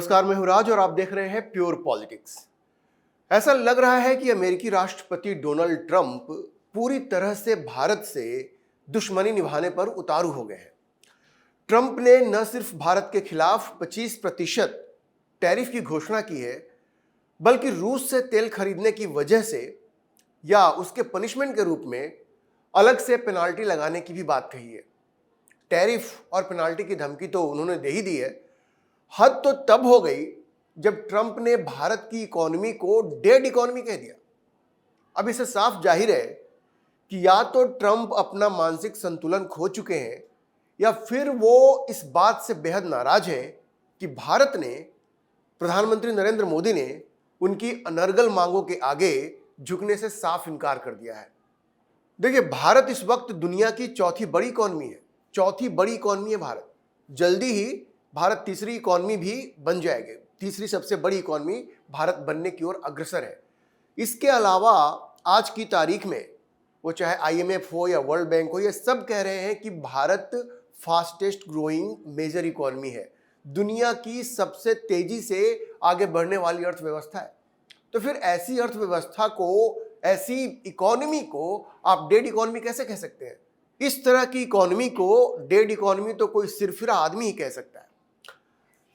नमस्कार, मैं हूं राज और आप देख रहे हैं प्योर पॉलिटिक्स। ऐसा लग रहा है कि अमेरिकी राष्ट्रपति डोनाल्ड ट्रंप पूरी तरह से भारत से दुश्मनी निभाने पर उतारू हो गए हैं। ट्रंप ने न सिर्फ भारत के खिलाफ 25% टैरिफ की घोषणा की है, बल्कि रूस से तेल खरीदने की वजह से या उसके पनिशमेंट के रूप में अलग से पेनाल्टी लगाने की भी बात कही है। टैरिफ और पेनाल्टी की धमकी तो उन्होंने दे ही दी है। हद तो तब हो गई जब ट्रंप ने भारत की इकोनॉमी को डेड इकोनॉमी कह दिया। अब इससे साफ जाहिर है कि या तो ट्रंप अपना मानसिक संतुलन खो चुके हैं या फिर वो इस बात से बेहद नाराज हैं कि भारत ने, प्रधानमंत्री नरेंद्र मोदी ने उनकी अनर्गल मांगों के आगे झुकने से साफ इनकार कर दिया है। देखिए, भारत इस वक्त दुनिया की चौथी बड़ी इकोनॉमी है। चौथी बड़ी इकोनॉमी है भारत। जल्दी ही भारत तीसरी इकोनॉमी भी बन जाएगी। तीसरी सबसे बड़ी इकोनॉमी भारत बनने की ओर अग्रसर है। इसके अलावा आज की तारीख में वो चाहे IMF हो या वर्ल्ड बैंक हो, ये सब कह रहे हैं कि Bharat fastest growing major economy है, दुनिया की सबसे तेजी से आगे बढ़ने वाली अर्थव्यवस्था है। तो फिर ऐसी अर्थव्यवस्था को, ऐसी इकोनॉमी को आप डेड इकोनॉमी कैसे कह सकते हैं? इस तरह की इकोनॉमी को डेड इकोनॉमी तो कोई सिरफिरा आदमी ही कह सकता है।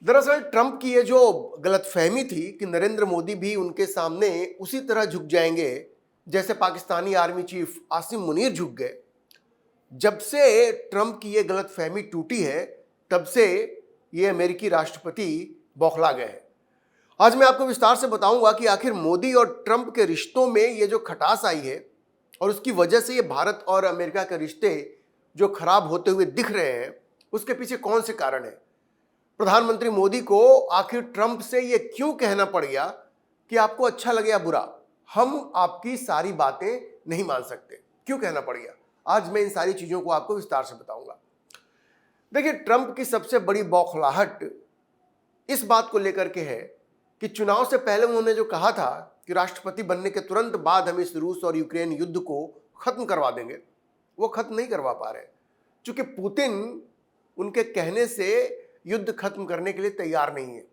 दरअसल ट्रंप की ये जो गलतफहमी थी कि नरेंद्र मोदी भी उनके सामने उसी तरह झुक जाएंगे जैसे पाकिस्तानी आर्मी चीफ आसिम मुनीर झुक गए, जब से ट्रंप की ये गलतफहमी टूटी है तब से ये अमेरिकी राष्ट्रपति बौखला गए हैं। आज मैं आपको विस्तार से बताऊंगा कि आखिर मोदी और ट्रंप के रिश्तों में ये जो खटास आई है और उसकी वजह से ये भारत और अमेरिका के रिश्ते जो खराब होते हुए दिख रहे हैं, उसके पीछे कौन से कारण है। प्रधानमंत्री मोदी को आखिर ट्रंप से ये क्यों कहना पड़ गया कि आपको अच्छा लगे या बुरा, हम आपकी सारी बातें नहीं मान सकते? क्यों कहना पड़ गया? आज मैं इन सारी चीजों को आपको विस्तार से बताऊंगा। देखिए, ट्रंप की सबसे बड़ी बौखलाहट इस बात को लेकर के है कि चुनाव से पहले उन्होंने जो कहा था कि राष्ट्रपति बनने के तुरंत बाद हम इस रूस और यूक्रेन युद्ध को खत्म करवा देंगे, वो खत्म नहीं करवा पा रहे, क्योंकि पुतिन उनके कहने से युद्ध खत्म करने के लिए तैयार नहीं है।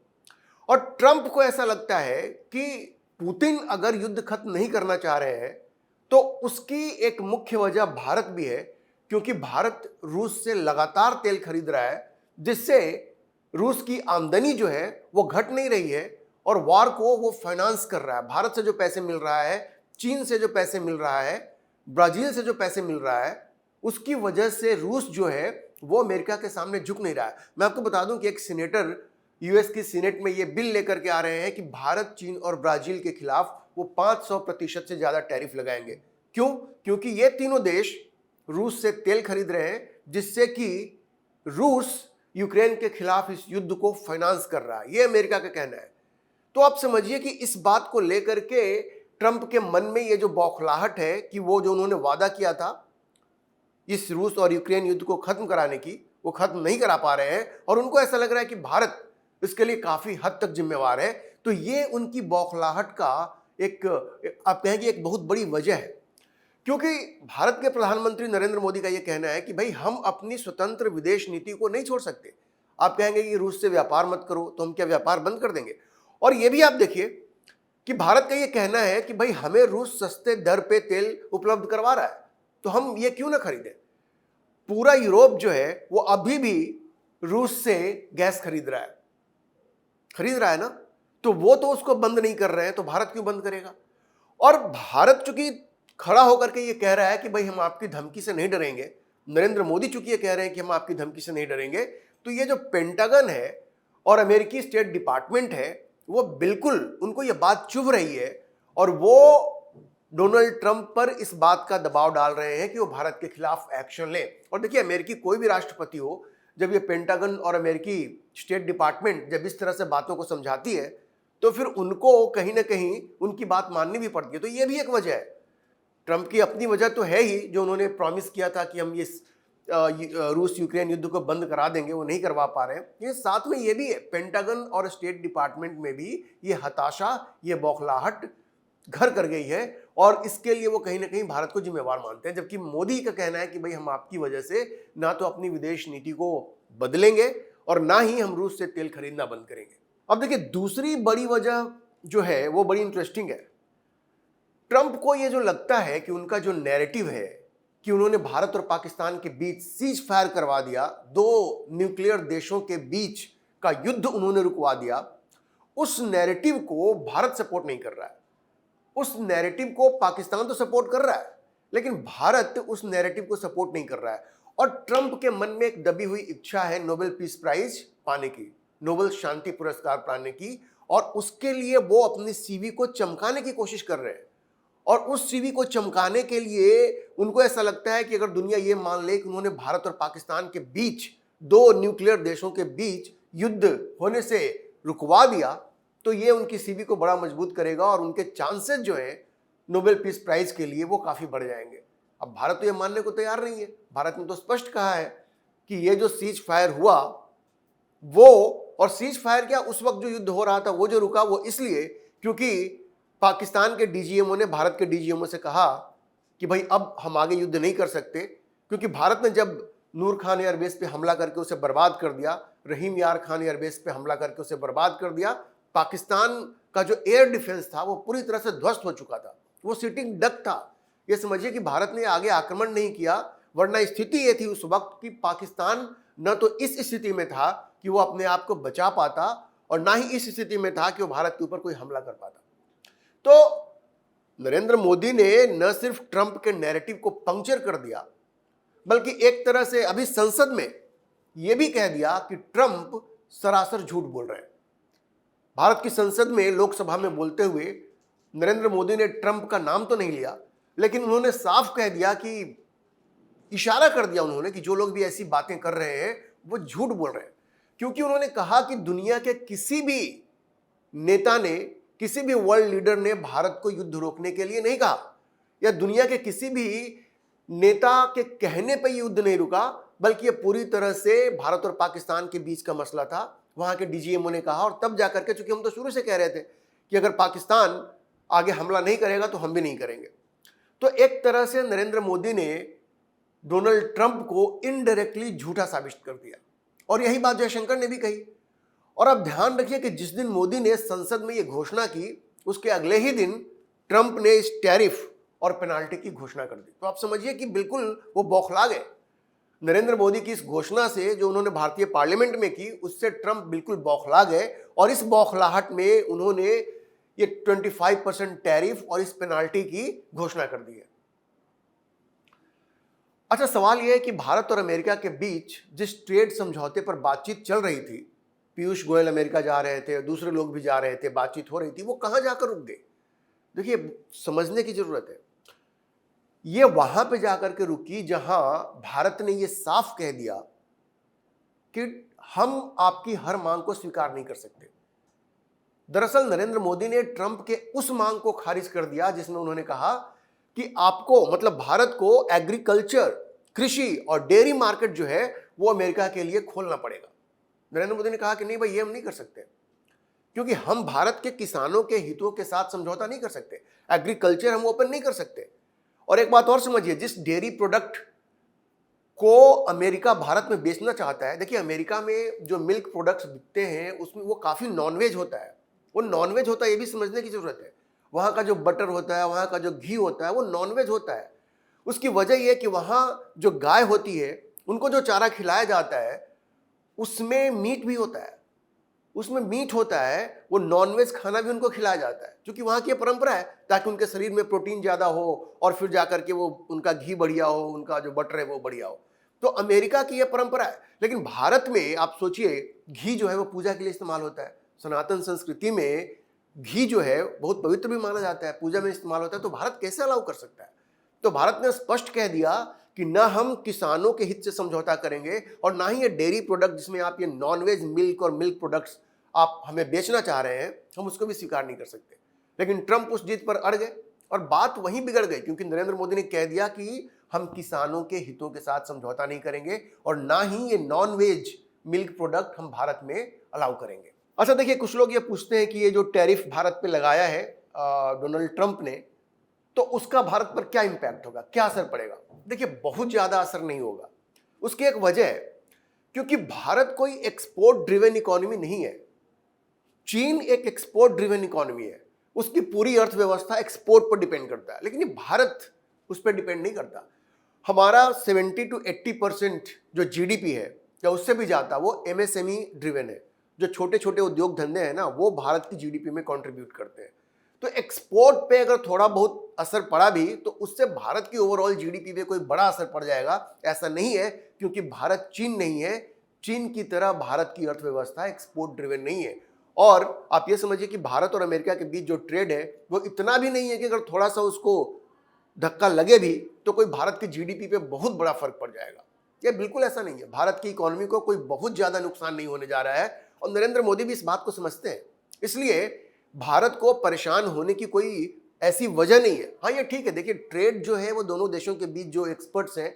और ट्रंप को ऐसा लगता है कि पुतिन अगर युद्ध खत्म नहीं करना चाह रहे हैं तो उसकी एक मुख्य वजह भारत भी है, क्योंकि भारत रूस से लगातार तेल खरीद रहा है, जिससे रूस की आमदनी जो है वो घट नहीं रही है और वॉर को वो फाइनेंस कर रहा है। भारत से जो पैसे मिल रहा है, चीन से जो पैसे मिल रहा है, ब्राजील से जो पैसे मिल रहा है, उसकी वजह से रूस जो है वो अमेरिका के सामने झुक नहीं रहा है। मैं आपको बता दूं कि एक सीनेटर यूएस की सीनेट में ये बिल लेकर के आ रहे हैं कि भारत, चीन और ब्राजील के खिलाफ वो 500% से ज्यादा टैरिफ लगाएंगे। क्यों? क्योंकि ये तीनों देश रूस से तेल खरीद रहे हैं, जिससे कि रूस यूक्रेन के खिलाफ इस युद्ध को फाइनेंस कर रहा है। ये अमेरिका का कहना है। तो आप समझिए कि इस बात को लेकर के ट्रंप के मन में ये जो बौखलाहट है कि वो जो उन्होंने वादा किया था इस रूस और यूक्रेन युद्ध को खत्म कराने की, वो खत्म नहीं करा पा रहे हैं और उनको ऐसा लग रहा है कि भारत इसके लिए काफी हद तक जिम्मेवार है। तो ये उनकी बौखलाहट का आप कहेंगे एक बहुत बड़ी वजह है, क्योंकि भारत के प्रधानमंत्री नरेंद्र मोदी का ये कहना है कि भाई हम अपनी स्वतंत्र विदेश नीति को नहीं छोड़ सकते। आप कहेंगे कि रूस से व्यापार मत करो, तो हम क्या व्यापार बंद कर देंगे? और ये भी आप देखिए कि भारत का ये कहना है कि भाई हमें रूस सस्ते दर पे तेल उपलब्ध करवा रहा है, तो हम ये क्यों ना खरीदें। पूरा यूरोप जो है वो अभी भी रूस से गैस खरीद रहा है ना, तो वो तो उसको बंद नहीं कर रहे हैं, तो भारत क्यों बंद करेगा? और भारत चूंकि खड़ा होकर के ये कह रहा है कि भाई हम आपकी धमकी से नहीं डरेंगे, नरेंद्र मोदी चूंकि ये कह रहे हैं कि हम आपकी धमकी से नहीं डरेंगे, तो ये जो पेंटागन है और अमेरिकी स्टेट डिपार्टमेंट है, वो बिल्कुल उनको ये बात चुभ रही है और वो डोनाल्ड ट्रंप पर इस बात का दबाव डाल रहे हैं कि वो भारत के खिलाफ एक्शन ले। और देखिए, अमेरिकी कोई भी राष्ट्रपति हो, जब ये पेंटागन और अमेरिकी स्टेट डिपार्टमेंट जब इस तरह से बातों को समझाती है, तो फिर उनको कहीं ना कहीं उनकी बात माननी भी पड़ती है। तो ये भी एक वजह है। ट्रंप की अपनी वजह तो है ही, जो उन्होंने प्रॉमिस किया था कि हम ये रूस यूक्रेन युद्ध को बंद करा देंगे, वो नहीं करवा पा रहे हैं। ये साथ में ये भी है, पेंटागन और स्टेट डिपार्टमेंट में भी ये हताशा, ये बौखलाहट घर कर गई है और इसके लिए वो कहीं ना कहीं भारत को जिम्मेवार मानते हैं। जबकि मोदी का कहना है कि भाई हम आपकी वजह से ना तो अपनी विदेश नीति को बदलेंगे और ना ही हम रूस से तेल खरीदना बंद करेंगे। अब देखिए दूसरी बड़ी वजह जो है वो बड़ी इंटरेस्टिंग है। ट्रंप को ये जो लगता है कि उनका जो नैरेटिव है कि उन्होंने भारत और पाकिस्तान के बीच सीज फायर करवा दिया, दो न्यूक्लियर देशों के बीच का युद्ध उन्होंने रुकवा दिया, उस नैरेटिव को भारत सपोर्ट नहीं कर रहा है। उस नैरेटिव को पाकिस्तान तो सपोर्ट कर रहा है, लेकिन भारत उस नैरेटिव को सपोर्ट नहीं कर रहा है। और ट्रंप के मन में एक दबी हुई इच्छा है नोबेल पीस प्राइज पाने की, नोबेल शांति पुरस्कार पाने की, और उसके लिए वो अपनी सीवी को चमकाने की कोशिश कर रहे हैं। और उस सीवी को चमकाने के लिए उनको ऐसा लगता है कि अगर दुनिया ये मान ले कि उन्होंने भारत और पाकिस्तान के बीच, दो न्यूक्लियर देशों के बीच युद्ध होने से रुकवा दिया, तो ये उनकी सीवी को बड़ा मजबूत करेगा और उनके चांसेस जो है नोबेल पीस प्राइज के लिए वो काफी बढ़ जाएंगे। अब भारत तो ये मानने को तैयार नहीं है। भारत ने तो स्पष्ट कहा है कि ये जो सीज फायर हुआ वो, और सीज फायर क्या, उस वक्त जो युद्ध हो रहा था वो जो रुका वो इसलिए क्योंकि पाकिस्तान के डीजीएमओ ने भारत के डीजीएमओ से कहा कि भाई अब हम आगे युद्ध नहीं कर सकते, क्योंकि भारत ने जब नूर खान एयरबेस पे हमला करके उसे बर्बाद कर दिया, रहीम यार खान एयरबेस पे हमला करके उसे बर्बाद कर दिया, पाकिस्तान का जो एयर डिफेंस था वो पूरी तरह से ध्वस्त हो चुका था, वो सिटिंग डक था। ये समझिए कि भारत ने आगे आक्रमण नहीं किया, वरना स्थिति ये थी उस वक्त कि पाकिस्तान न तो इस स्थिति में था कि वो अपने आप को बचा पाता, और ना ही इस स्थिति में था कि वो भारत के ऊपर कोई हमला कर पाता। तो नरेंद्र मोदी ने न सिर्फ ट्रंप के नैरेटिव को पंक्चर कर दिया, बल्कि एक तरह से अभी संसद में यह भी कह दिया कि ट्रंप सरासर झूठ बोल रहे हैं। भारत की संसद में, लोकसभा में बोलते हुए नरेंद्र मोदी ने ट्रंप का नाम तो नहीं लिया, लेकिन उन्होंने साफ कह दिया कि, इशारा कर दिया उन्होंने कि जो लोग भी ऐसी बातें कर रहे हैं वो झूठ बोल रहे हैं। क्योंकि उन्होंने कहा कि दुनिया के किसी भी नेता ने, किसी भी वर्ल्ड लीडर ने भारत को युद्ध रोकने के लिए नहीं कहा, या दुनिया के किसी भी नेता के कहने पर युद्ध नहीं रुका, बल्कि ये पूरी तरह से भारत और पाकिस्तान के बीच का मसला था। वहां के डीजीएमओ ने कहा, और तब जाकर के, चूंकि हम तो शुरू से कह रहे थे कि अगर पाकिस्तान आगे हमला नहीं करेगा तो हम भी नहीं करेंगे, तो एक तरह से नरेंद्र मोदी ने डोनाल्ड ट्रंप को इनडायरेक्टली झूठा साबित कर दिया। और यही बात जयशंकर ने भी कही। और अब ध्यान रखिए कि जिस दिन मोदी ने संसद में यह घोषणा की, उसके अगले ही दिन ट्रंप ने इस टैरिफ और पेनाल्टी की घोषणा कर दी। तो आप समझिए कि बिल्कुल वो बौखला गए। नरेंद्र मोदी की इस घोषणा से, जो उन्होंने भारतीय पार्लियामेंट में की, उससे ट्रंप बिल्कुल बौखला गए, और इस बौखलाहट में उन्होंने ये 25% टैरिफ और इस पेनाल्टी की घोषणा कर दी है। अच्छा, सवाल यह है कि भारत और अमेरिका के बीच जिस ट्रेड समझौते पर बातचीत चल रही थी, पीयूष गोयल अमेरिका जा रहे थे, दूसरे लोग भी जा रहे थे, बातचीत हो रही थी, वो कहां जाकर रुक गई? देखिए, समझने की जरूरत है। ये वहां पे जाकर के रुकी जहां भारत ने ये साफ कह दिया कि हम आपकी हर मांग को स्वीकार नहीं कर सकते। दरअसल नरेंद्र मोदी ने ट्रंप के उस मांग को खारिज कर दिया जिसमें उन्होंने कहा कि आपको, मतलब भारत को, एग्रीकल्चर, कृषि और डेयरी मार्केट जो है वो अमेरिका के लिए खोलना पड़ेगा। नरेंद्र मोदी ने कहा कि नहीं भाई, ये हम नहीं कर सकते, क्योंकि हम भारत के किसानों के हितों के साथ समझौता नहीं कर सकते, एग्रीकल्चर हम ओपन नहीं कर सकते। और एक बात और समझिए, जिस डेयरी प्रोडक्ट को अमेरिका भारत में बेचना चाहता है, देखिए अमेरिका में जो मिल्क प्रोडक्ट्स बिकते हैं उसमें वो काफ़ी नॉनवेज होता है। वो नॉनवेज होता है, ये भी समझने की ज़रूरत है। वहाँ का जो बटर होता है, वहाँ का जो घी होता है, वो नॉनवेज होता है। उसकी वजह यह है कि वहाँ जो गाय होती है, उनको जो चारा खिलाया जाता है उसमें मीट भी होता है, उसमें मीट होता है, वो नॉनवेज खाना भी उनको खिलाया जाता है, क्योंकि वहाँ की परंपरा है, ताकि उनके शरीर में प्रोटीन ज़्यादा हो और फिर जाकर के वो उनका घी बढ़िया हो, उनका जो बटर है वो बढ़िया हो। तो अमेरिका की ये परंपरा है। लेकिन भारत में आप सोचिए, घी जो है वो पूजा के लिए इस्तेमाल होता है। सनातन संस्कृति में घी जो है बहुत पवित्र भी माना जाता है, पूजा में इस्तेमाल होता है। तो भारत कैसे अलाउ कर सकता है? तो भारत ने स्पष्ट कह दिया कि ना हम किसानों के हित से समझौता करेंगे, और ना ही ये डेयरी प्रोडक्ट जिसमें आप ये नॉनवेज मिल्क और मिल्क प्रोडक्ट्स आप हमें बेचना चाह रहे हैं, हम उसको भी स्वीकार नहीं कर सकते। लेकिन ट्रंप उस जीत पर अड़ गए और बात वहीं बिगड़ गई, क्योंकि नरेंद्र मोदी ने कह दिया कि हम किसानों के हितों के साथ समझौता नहीं करेंगे, और ना ही ये नॉनवेज मिल्क प्रोडक्ट हम भारत में अलाउ करेंगे। अच्छा, देखिए, कुछ लोग ये पूछते हैं कि ये जो टैरिफ भारत पे लगाया है डोनाल्ड ट्रंप ने, तो उसका भारत पर क्या इंपैक्ट होगा, क्या असर पड़ेगा? देखिए, बहुत ज्यादा असर नहीं होगा। उसकी एक वजह है, क्योंकि भारत कोई एक्सपोर्ट ड्रिवन इकोनॉमी नहीं है। चीन एक एक्सपोर्ट ड्रिवन इकोनॉमी है, उसकी पूरी अर्थव्यवस्था एक्सपोर्ट पर डिपेंड करता है, लेकिन ये भारत उस पर डिपेंड नहीं करता। हमारा 70 to 80% जो जीडीपी है या उससे भी ज़्यादा वो एमएसएमई ड्रिवन है। जो छोटे छोटे उद्योग धंधे हैं ना, वो भारत की जीडीपी में कंट्रीब्यूट करते हैं। तो एक्सपोर्ट पे अगर थोड़ा बहुत असर पड़ा भी तो उससे भारत की ओवरऑल जीडीपी पे कोई बड़ा असर पड़ जाएगा ऐसा नहीं है, क्योंकि भारत चीन नहीं है। चीन की तरह भारत की अर्थव्यवस्था एक्सपोर्ट ड्रिवन नहीं है। और आप ये समझिए कि भारत और अमेरिका के बीच जो ट्रेड है वो इतना भी नहीं है कि अगर थोड़ा सा उसको धक्का लगे भी तो कोई भारत की जीडीपी पे बहुत बड़ा फर्क पड़ जाएगा। ये बिल्कुल ऐसा नहीं है। भारत की इकोनॉमी को कोई बहुत ज्यादा नुकसान नहीं होने जा रहा है और नरेंद्र मोदी भी इस बात को समझते हैं। इसलिए भारत को परेशान होने की कोई ऐसी वजह नहीं है। हाँ, ये ठीक है। देखिए, ट्रेड जो है वो दोनों देशों के बीच जो एक्सपर्ट्स हैं,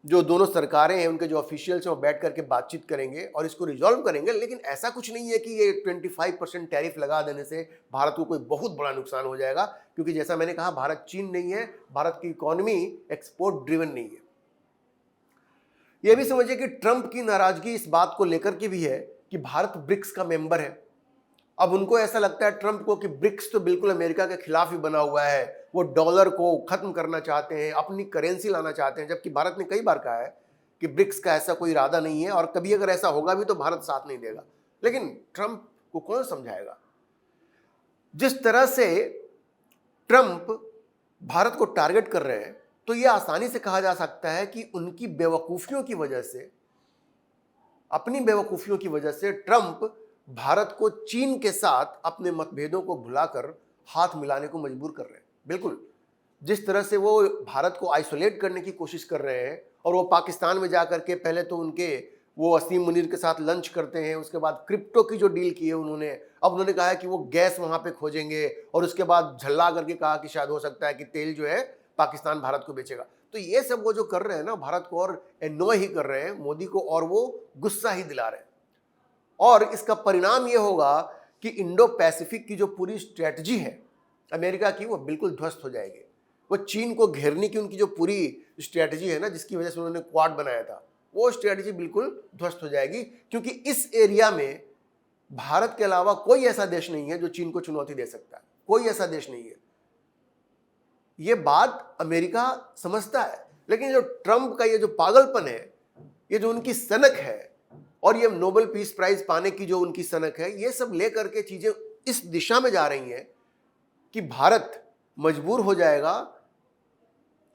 जो दोनों सरकारें हैं, उनके जो ऑफिशियल्स हैं वो बैठ करके बातचीत करेंगे और इसको रिजॉल्व करेंगे। लेकिन ऐसा कुछ नहीं है कि ये 25% टैरिफ लगा देने से भारत को कोई बहुत बड़ा नुकसान हो जाएगा, क्योंकि जैसा मैंने कहा, भारत चीन नहीं है, भारत की इकोनॉमी एक्सपोर्ट ड्रिवन नहीं है। यह भी समझिए कि ट्रंप की नाराजगी इस बात को लेकर के भी है कि भारत ब्रिक्स का मेंबर है। अब उनको ऐसा लगता है ट्रंप को कि ब्रिक्स तो बिल्कुल अमेरिका के खिलाफ ही बना हुआ है, वो डॉलर को खत्म करना चाहते हैं, अपनी करेंसी लाना चाहते हैं, जबकि भारत ने कई बार कहा है कि ब्रिक्स का ऐसा कोई इरादा नहीं है और कभी अगर ऐसा होगा भी तो भारत साथ नहीं देगा। लेकिन ट्रंप को कौन समझाएगा? जिस तरह से ट्रंप भारत को टारगेट कर रहे हैं, तो यह आसानी से कहा जा सकता है कि उनकी बेवकूफियों की वजह से, अपनी बेवकूफियों की वजह से ट्रंप भारत को चीन के साथ अपने मतभेदों को भुलाकर हाथ मिलाने को मजबूर कर रहे हैं। बिल्कुल जिस तरह से वो भारत को आइसोलेट करने की कोशिश कर रहे हैं और वो पाकिस्तान में जाकर के पहले तो उनके वो असीम मुनीर के साथ लंच करते हैं, उसके बाद क्रिप्टो की जो डील की है उन्होंने, अब उन्होंने कहा है कि वो गैस वहां पे खोजेंगे और उसके बाद झल्ला करके कहा कि शायद हो सकता है कि तेल जो है पाकिस्तान भारत को बेचेगा। तो ये सब वो जो कर रहे हैं ना, भारत को और एनॉय ही कर रहे हैं, मोदी को और वो गुस्सा ही दिला रहे हैं। और इसका परिणाम ये होगा कि इंडो पैसिफिक की जो पूरी स्ट्रेटजी है अमेरिका की, वो बिल्कुल ध्वस्त हो जाएगी। वो चीन को घेरने की उनकी जो पूरी स्ट्रेटजी है ना, जिसकी वजह से उन्होंने क्वाड बनाया था, वो स्ट्रेटजी बिल्कुल ध्वस्त हो जाएगी, क्योंकि इस एरिया में भारत के अलावा कोई ऐसा देश नहीं है जो चीन को चुनौती दे सकता है। कोई ऐसा देश नहीं है। ये बात अमेरिका समझता है, लेकिन जो ट्रंप का ये जो पागलपन है, ये जो उनकी सनक है और ये नोबेल पीस प्राइज पाने की जो उनकी सनक है, ये सब लेकर के चीजें इस दिशा में जा रही हैं कि भारत मजबूर हो जाएगा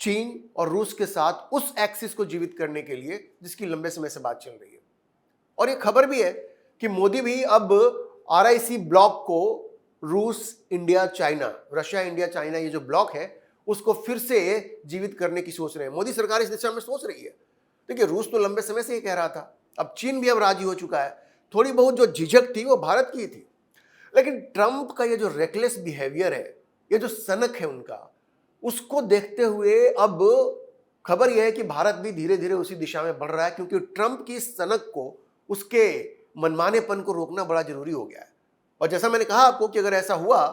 चीन और रूस के साथ उस एक्सिस को जीवित करने के लिए जिसकी लंबे समय से बात चल रही है। और ये खबर भी है कि मोदी भी अब आरआईसी ब्लॉक को, रूस India China, Russia India China, ये जो ब्लॉक है उसको फिर से जीवित करने की सोच रहे हैं। मोदी सरकार इस दिशा में सोच रही है। देखिए, रूस तो लंबे समय से ये कह रहा था, अब चीन भी अब राजी हो चुका है। थोड़ी बहुत जो झिझक थी वो भारत की थी, लेकिन ट्रंप का ये जो रेकलेस बिहेवियर है, ये जो सनक है उनका, उसको देखते हुए अब खबर यह है कि भारत भी धीरे धीरे उसी दिशा में बढ़ रहा है, क्योंकि ट्रंप की सनक को, उसके मनमानेपन को रोकना बड़ा जरूरी हो गया है। और जैसा मैंने कहा आपको कि अगर ऐसा हुआ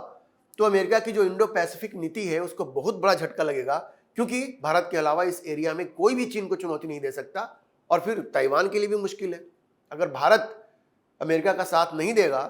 तो अमेरिका की जो इंडो पैसिफिक नीति है उसको बहुत बड़ा झटका लगेगा, क्योंकि भारत के अलावा इस एरिया में कोई भी चीन को चुनौती नहीं दे सकता। और फिर ताइवान के लिए भी मुश्किल है। अगर भारत अमेरिका का साथ नहीं देगा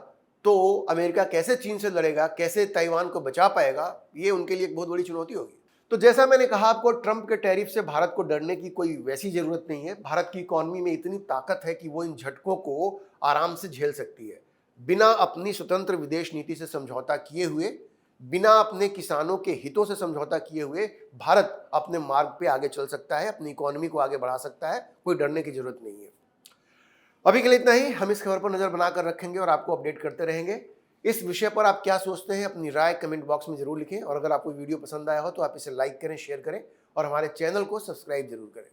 तो अमेरिका कैसे चीन से लड़ेगा, कैसे ताइवान को बचा पाएगा, ये उनके लिए एक बहुत बड़ी चुनौती होगी। तो जैसा मैंने कहा आपको, ट्रंप के टैरिफ से भारत को डरने की कोई वैसी जरूरत नहीं है। भारत की इकोनॉमी में इतनी ताकत है कि वो इन झटकों को आराम से झेल सकती है, बिना अपनी स्वतंत्र विदेश नीति से समझौता किए हुए, बिना अपने किसानों के हितों से समझौता किए हुए भारत अपने मार्ग पे आगे चल सकता है, अपनी इकोनॉमी को आगे बढ़ा सकता है। कोई डरने की जरूरत नहीं है। अभी के लिए इतना ही। हम इस खबर पर नजर बनाकर रखेंगे और आपको अपडेट करते रहेंगे। इस विषय पर आप क्या सोचते हैं, अपनी राय कमेंट बॉक्स में जरूर लिखें। और अगर आपको वीडियो पसंद आया हो तो आप इसे लाइक करें, शेयर करें और हमारे चैनल को सब्सक्राइब जरूर करें।